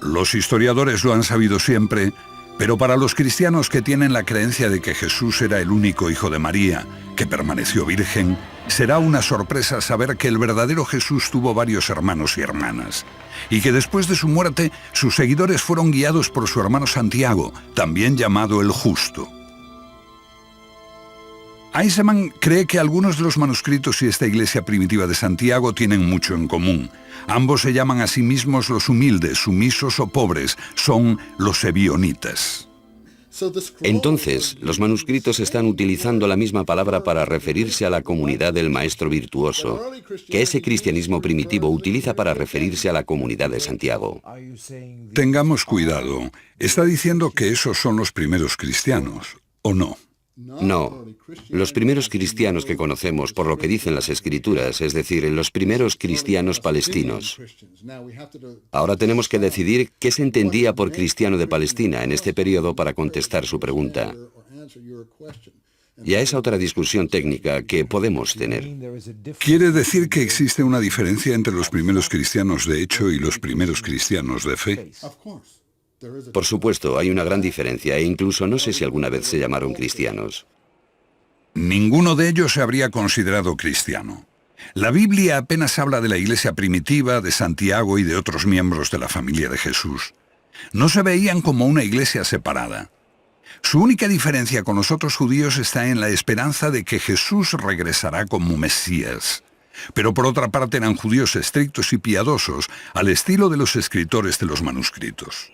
Los historiadores lo han sabido siempre, pero para los cristianos que tienen la creencia de que Jesús era el único hijo de María, que permaneció virgen, será una sorpresa saber que el verdadero Jesús tuvo varios hermanos y hermanas, y que después de su muerte, sus seguidores fueron guiados por su hermano Santiago, también llamado el Justo. Eisenman cree que algunos de los manuscritos y esta iglesia primitiva de Santiago tienen mucho en común. Ambos se llaman a sí mismos los humildes, sumisos o pobres. Son los ebionitas. Entonces, los manuscritos están utilizando la misma palabra para referirse a la comunidad del maestro virtuoso, que ese cristianismo primitivo utiliza para referirse a la comunidad de Santiago. Tengamos cuidado. ¿Está diciendo que esos son los primeros cristianos, o no? No, los primeros cristianos que conocemos por lo que dicen las Escrituras, es decir, los primeros cristianos palestinos. Ahora tenemos que decidir qué se entendía por cristiano de Palestina en este periodo para contestar su pregunta. Y a esa otra discusión técnica que podemos tener. ¿Quiere decir que existe una diferencia entre los primeros cristianos de hecho y los primeros cristianos de fe? Por supuesto, hay una gran diferencia e incluso no sé si alguna vez se llamaron cristianos. Ninguno de ellos se habría considerado cristiano. La Biblia apenas habla de la iglesia primitiva, de Santiago y de otros miembros de la familia de Jesús. No se veían como una iglesia separada. Su única diferencia con los otros judíos está en la esperanza de que Jesús regresará como Mesías. Pero por otra parte eran judíos estrictos y piadosos, al estilo de los escritores de los manuscritos.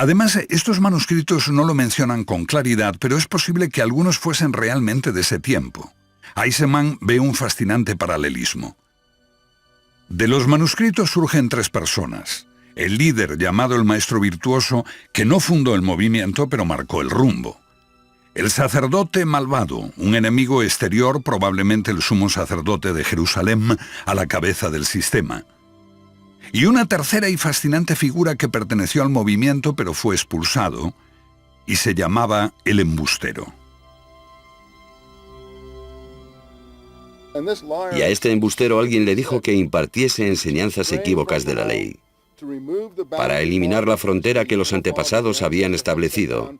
Además, estos manuscritos no lo mencionan con claridad, pero es posible que algunos fuesen realmente de ese tiempo. Eisenman ve un fascinante paralelismo. De los manuscritos surgen tres personas. El líder, llamado el maestro virtuoso, que no fundó el movimiento, pero marcó el rumbo. El sacerdote malvado, un enemigo exterior, probablemente el sumo sacerdote de Jerusalén, a la cabeza del sistema. Y una tercera y fascinante figura que perteneció al movimiento pero fue expulsado y se llamaba el embustero. Y a este embustero alguien le dijo que impartiese enseñanzas equívocas de la ley, para eliminar la frontera que los antepasados habían establecido,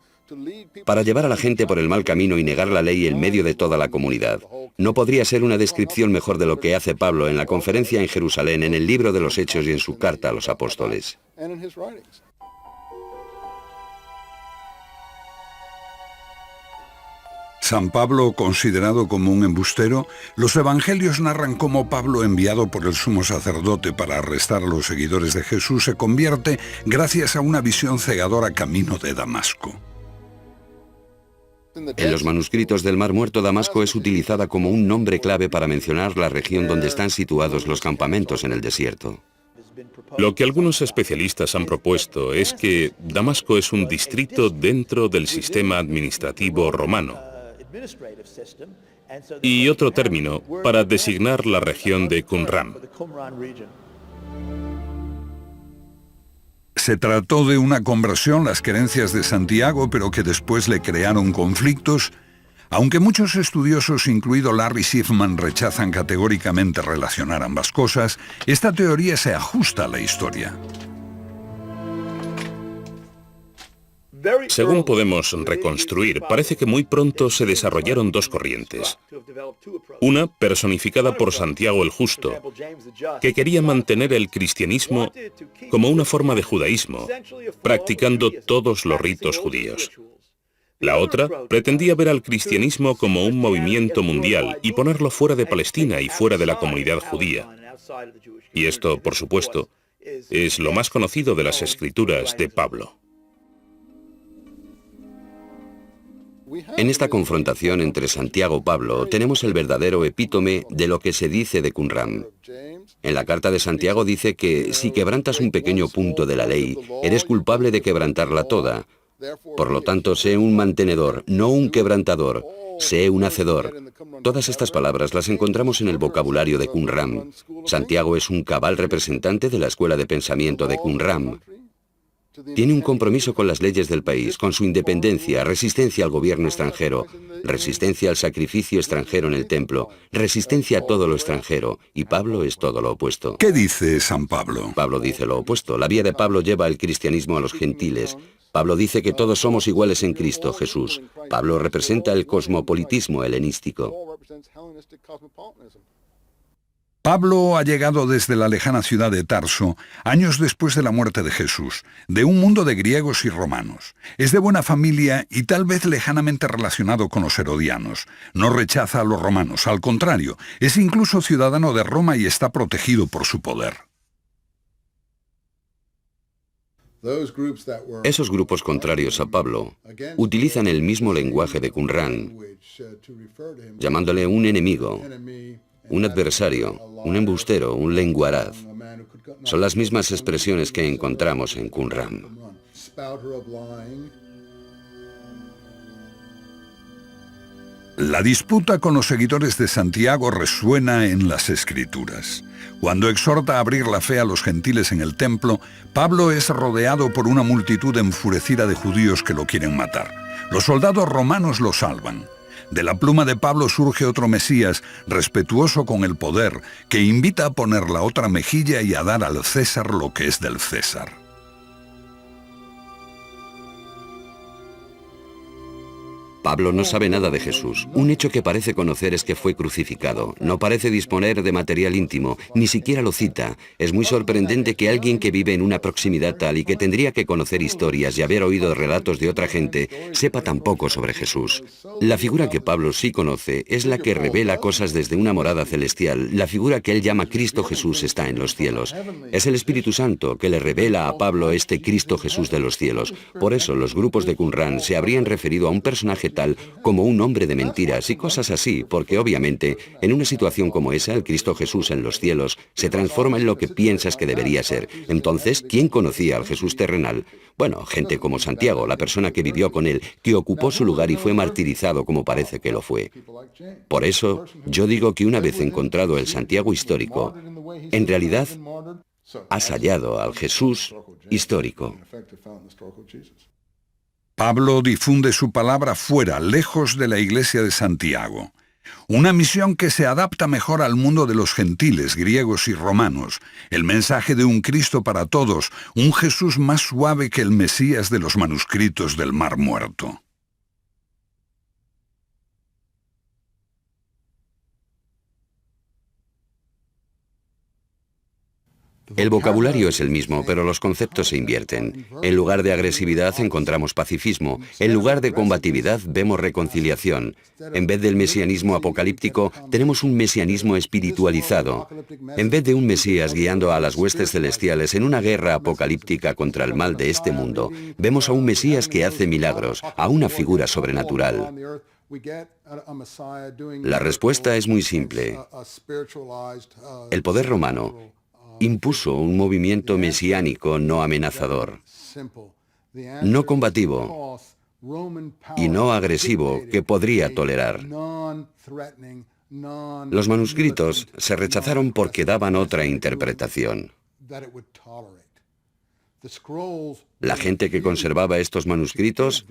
para llevar a la gente por el mal camino y negar la ley en medio de toda la comunidad. No podría ser una descripción mejor de lo que hace Pablo en la conferencia en Jerusalén, en el libro de los Hechos y en su carta a los apóstoles. San Pablo, considerado como un embustero, los evangelios narran cómo Pablo, enviado por el sumo sacerdote para arrestar a los seguidores de Jesús, se convierte gracias a una visión cegadora camino de Damasco. En los manuscritos del Mar Muerto, Damasco es utilizada como un nombre clave para mencionar la región donde están situados los campamentos en el desierto. Lo que algunos especialistas han propuesto es que Damasco es un distrito dentro del sistema administrativo romano y otro término para designar la región de Qumran. Se trató de una conversión, las creencias de Santiago, pero que después le crearon conflictos, aunque muchos estudiosos, incluido Larry Schiffman, rechazan categóricamente relacionar ambas cosas. Esta teoría se ajusta a la historia. Según podemos reconstruir, parece que muy pronto se desarrollaron dos corrientes. Una, personificada por Santiago el Justo, que quería mantener el cristianismo como una forma de judaísmo, practicando todos los ritos judíos. La otra pretendía ver al cristianismo como un movimiento mundial y ponerlo fuera de Palestina y fuera de la comunidad judía. Y esto, por supuesto, es lo más conocido de las escrituras de Pablo. En esta confrontación entre Santiago y Pablo tenemos el verdadero epítome de lo que se dice de Qumran. En la carta de Santiago dice que si quebrantas un pequeño punto de la ley, eres culpable de quebrantarla toda. Por lo tanto, sé un mantenedor, no un quebrantador. Sé un hacedor. Todas estas palabras las encontramos en el vocabulario de Qumran. Santiago es un cabal representante de la escuela de pensamiento de Qumran. Tiene un compromiso con las leyes del país, con su independencia, resistencia al gobierno extranjero, resistencia al sacrificio extranjero en el templo, resistencia a todo lo extranjero, y Pablo es todo lo opuesto. ¿Qué dice San Pablo? Pablo dice lo opuesto. La vía de Pablo lleva el cristianismo a los gentiles. Pablo dice que todos somos iguales en Cristo Jesús. Pablo representa el cosmopolitismo helenístico. Pablo ha llegado desde la lejana ciudad de Tarso, años después de la muerte de Jesús, de un mundo de griegos y romanos. Es de buena familia y tal vez lejanamente relacionado con los herodianos. No rechaza a los romanos, al contrario, es incluso ciudadano de Roma y está protegido por su poder. Esos grupos contrarios a Pablo utilizan el mismo lenguaje de Qumran, llamándole un enemigo, un adversario, un embustero, un lenguaraz. Son las mismas expresiones que encontramos en Qumran. La disputa con los seguidores de Santiago resuena en las Escrituras. Cuando exhorta a abrir la fe a los gentiles en el templo, Pablo es rodeado por una multitud enfurecida de judíos que lo quieren matar. Los soldados romanos lo salvan. De la pluma de Pablo surge otro Mesías, respetuoso con el poder, que invita a poner la otra mejilla y a dar al César lo que es del César. Pablo no sabe nada de Jesús. Un hecho que parece conocer es que fue crucificado. No parece disponer de material íntimo, ni siquiera lo cita. Es muy sorprendente que alguien que vive en una proximidad tal y que tendría que conocer historias y haber oído relatos de otra gente, sepa tan poco sobre Jesús. La figura que Pablo sí conoce es la que revela cosas desde una morada celestial. La figura que él llama Cristo Jesús está en los cielos. Es el Espíritu Santo que le revela a Pablo este Cristo Jesús de los cielos. Por eso los grupos de Qumran se habrían referido a un personaje tal como un hombre de mentiras y cosas así, porque obviamente en una situación como esa el Cristo Jesús en los cielos se transforma en lo que piensas que debería ser. Entonces, ¿quién conocía al Jesús terrenal? Bueno, gente como Santiago, la persona que vivió con él, que ocupó su lugar y fue martirizado como parece que lo fue. Por eso, yo digo que una vez encontrado el Santiago histórico, en realidad has hallado al Jesús histórico. Pablo difunde su palabra fuera, lejos de la iglesia de Santiago. Una misión que se adapta mejor al mundo de los gentiles, griegos y romanos. El mensaje de un Cristo para todos, un Jesús más suave que el Mesías de los manuscritos del Mar Muerto. El vocabulario es el mismo, pero los conceptos se invierten. En lugar de agresividad encontramos pacifismo. En lugar de combatividad vemos reconciliación. En vez del mesianismo apocalíptico, tenemos un mesianismo espiritualizado. En vez de un Mesías guiando a las huestes celestiales en una guerra apocalíptica contra el mal de este mundo, vemos a un Mesías que hace milagros, a una figura sobrenatural. La respuesta es muy simple. El poder romano impuso un movimiento mesiánico no amenazador, no combativo y no agresivo que podría tolerar. Los manuscritos se rechazaron porque daban otra interpretación. La gente que conservaba estos manuscritos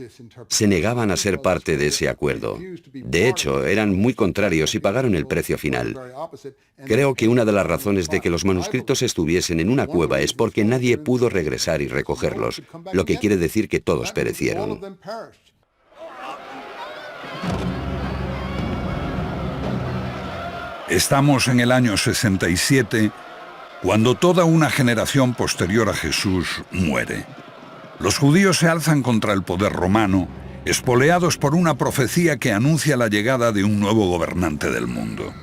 se negaban a ser parte de ese acuerdo. De hecho, eran muy contrarios y pagaron el precio final. Creo que una de las razones de que los manuscritos estuviesen en una cueva es porque nadie pudo regresar y recogerlos, lo que quiere decir que todos perecieron. Estamos en el año 67, cuando toda una generación posterior a Jesús muere. Los judíos se alzan contra el poder romano, espoleados por una profecía que anuncia la llegada de un nuevo gobernante del mundo.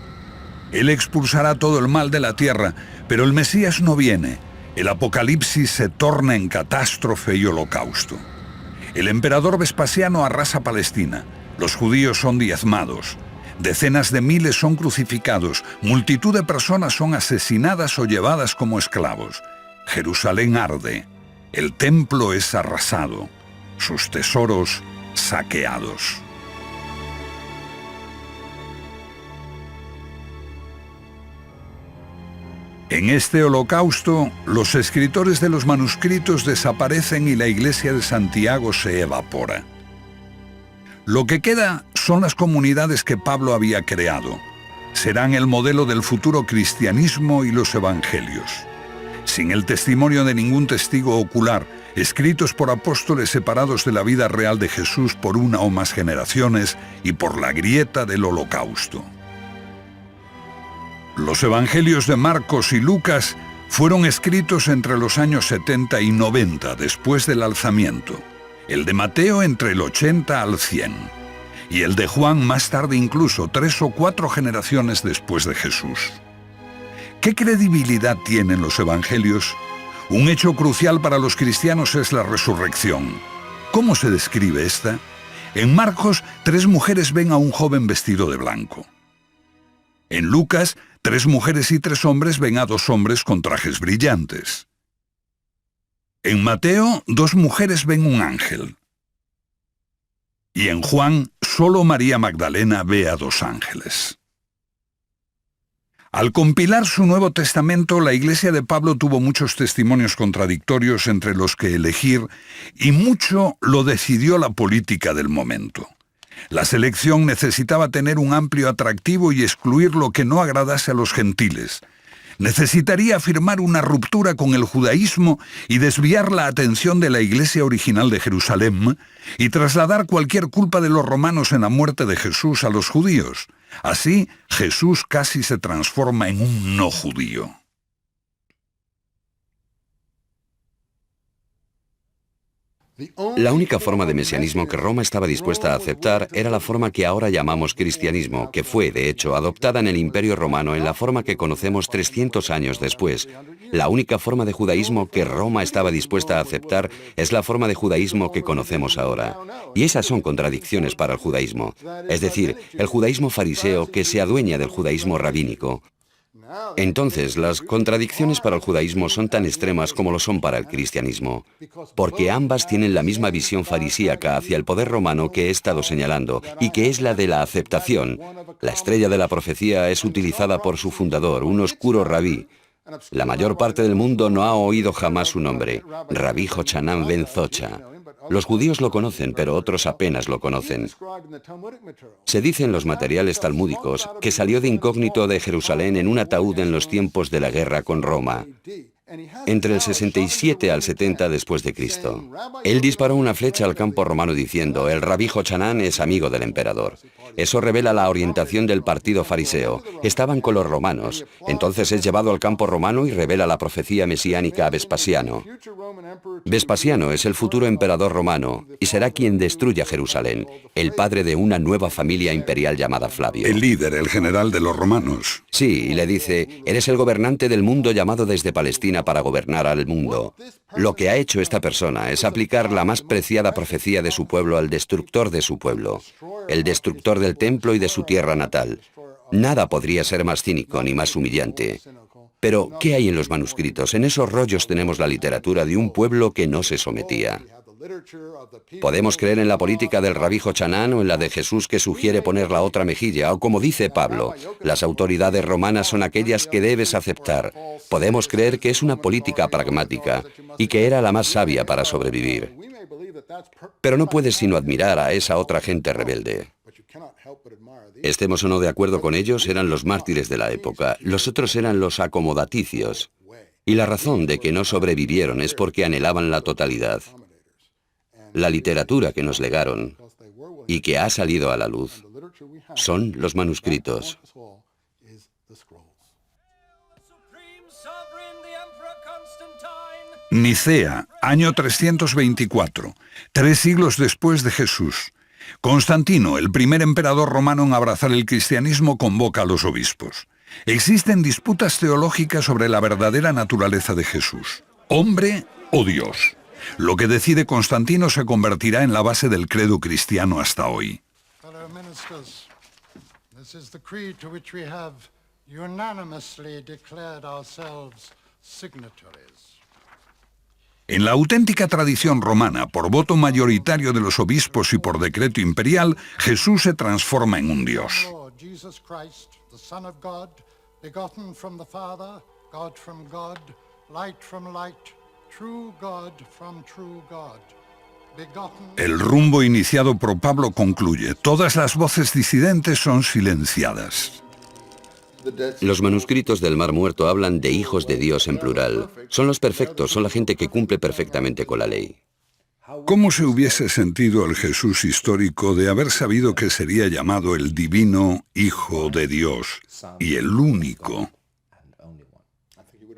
Él expulsará todo el mal de la tierra, pero el Mesías no viene. El apocalipsis se torna en catástrofe y holocausto. El emperador Vespasiano arrasa Palestina. Los judíos son diezmados. Decenas de miles son crucificados, multitud de personas son asesinadas o llevadas como esclavos. Jerusalén arde, el templo es arrasado, sus tesoros saqueados. En este holocausto, los escritores de los manuscritos desaparecen y la iglesia de Santiago se evapora. Lo que queda son las comunidades que Pablo había creado. Serán el modelo del futuro cristianismo y los evangelios. Sin el testimonio de ningún testigo ocular, escritos por apóstoles separados de la vida real de Jesús por una o más generaciones y por la grieta del holocausto. Los evangelios de Marcos y Lucas fueron escritos entre los años 70 y 90 después del alzamiento, el de Mateo entre el 80 al 100, y el de Juan más tarde incluso 3 o 4 generaciones después de Jesús. ¿Qué credibilidad tienen los evangelios? Un hecho crucial para los cristianos es la resurrección. ¿Cómo se describe esta? En Marcos, 3 mujeres ven a un joven vestido de blanco. En Lucas, 3 mujeres y 3 hombres ven a 2 hombres con trajes brillantes. En Mateo, 2 mujeres ven un ángel. Y en Juan, solo María Magdalena ve a 2 ángeles. Al compilar su Nuevo Testamento, la Iglesia de Pablo tuvo muchos testimonios contradictorios entre los que elegir, y mucho lo decidió la política del momento. La selección necesitaba tener un amplio atractivo y excluir lo que no agradase a los gentiles. Necesitaría afirmar una ruptura con el judaísmo y desviar la atención de la iglesia original de Jerusalén y trasladar cualquier culpa de los romanos en la muerte de Jesús a los judíos. Así, Jesús casi se transforma en un no judío. La única forma de mesianismo que Roma estaba dispuesta a aceptar era la forma que ahora llamamos cristianismo, que fue, de hecho, adoptada en el Imperio Romano en la forma que conocemos 300 años después. La única forma de judaísmo que Roma estaba dispuesta a aceptar es la forma de judaísmo que conocemos ahora. Y esas son contradicciones para el judaísmo. Es decir, el judaísmo fariseo que se adueña del judaísmo rabínico. Entonces, las contradicciones para el judaísmo son tan extremas como lo son para el cristianismo, porque ambas tienen la misma visión farisíaca hacia el poder romano que he estado señalando, y que es la de la aceptación. La estrella de la profecía es utilizada por su fundador, un oscuro rabí. La mayor parte del mundo no ha oído jamás su nombre, Rabí Jochanan ben Zocha. Los judíos lo conocen, pero otros apenas lo conocen. Se dice en los materiales talmúdicos que salió de incógnito de Jerusalén en un ataúd en los tiempos de la guerra con Roma, entre el 67 al 70 después de Cristo. Él disparó una flecha al campo romano diciendo: el rabí Jochanan es amigo del emperador. Eso revela la orientación del partido fariseo. Estaban con los romanos. Entonces es llevado al campo romano y revela la profecía mesiánica a Vespasiano. Vespasiano es el futuro emperador romano y será quien destruya Jerusalén, el padre de una nueva familia imperial llamada Flavio. El líder, el general de los romanos. Sí, y le dice: eres el gobernante del mundo llamado desde Palestina para gobernar al mundo. Lo que ha hecho esta persona es aplicar la más preciada profecía de su pueblo al destructor de su pueblo, el destructor del templo y de su tierra natal. Nada podría ser más cínico ni más humillante. Pero, ¿qué hay en los manuscritos? En esos rollos tenemos la literatura de un pueblo que no se sometía. Podemos creer en la política del rabí Jochanan o en la de Jesús que sugiere poner la otra mejilla, o como dice Pablo, las autoridades romanas son aquellas que debes aceptar. Podemos creer que es una política pragmática y que era la más sabia para sobrevivir. Pero no puedes sino admirar a esa otra gente rebelde. Estemos o no de acuerdo con ellos, eran los mártires de la época. Los otros eran los acomodaticios. Y la razón de que no sobrevivieron es porque anhelaban la totalidad. La literatura que nos legaron y que ha salido a la luz son los manuscritos. Nicea, año 324, 3 siglos después de Jesús. Constantino, el primer emperador romano en abrazar el cristianismo, convoca a los obispos. Existen disputas teológicas sobre la verdadera naturaleza de Jesús, hombre o Dios. Lo que decide Constantino se convertirá en la base del credo cristiano hasta hoy. En la auténtica tradición romana, por voto mayoritario de los obispos y por decreto imperial, Jesús se transforma en un Dios. God from God, light from light, true God from true God. El rumbo iniciado por Pablo concluye. Todas las voces disidentes son silenciadas. Los manuscritos del Mar Muerto hablan de hijos de Dios en plural. Son los perfectos, son la gente que cumple perfectamente con la ley. ¿Cómo se hubiese sentido el Jesús histórico de haber sabido que sería llamado el divino Hijo de Dios y el único?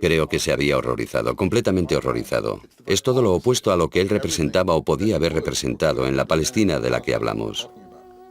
Creo que se había horrorizado, completamente horrorizado. Es todo lo opuesto a lo que él representaba o podía haber representado en la Palestina de la que hablamos.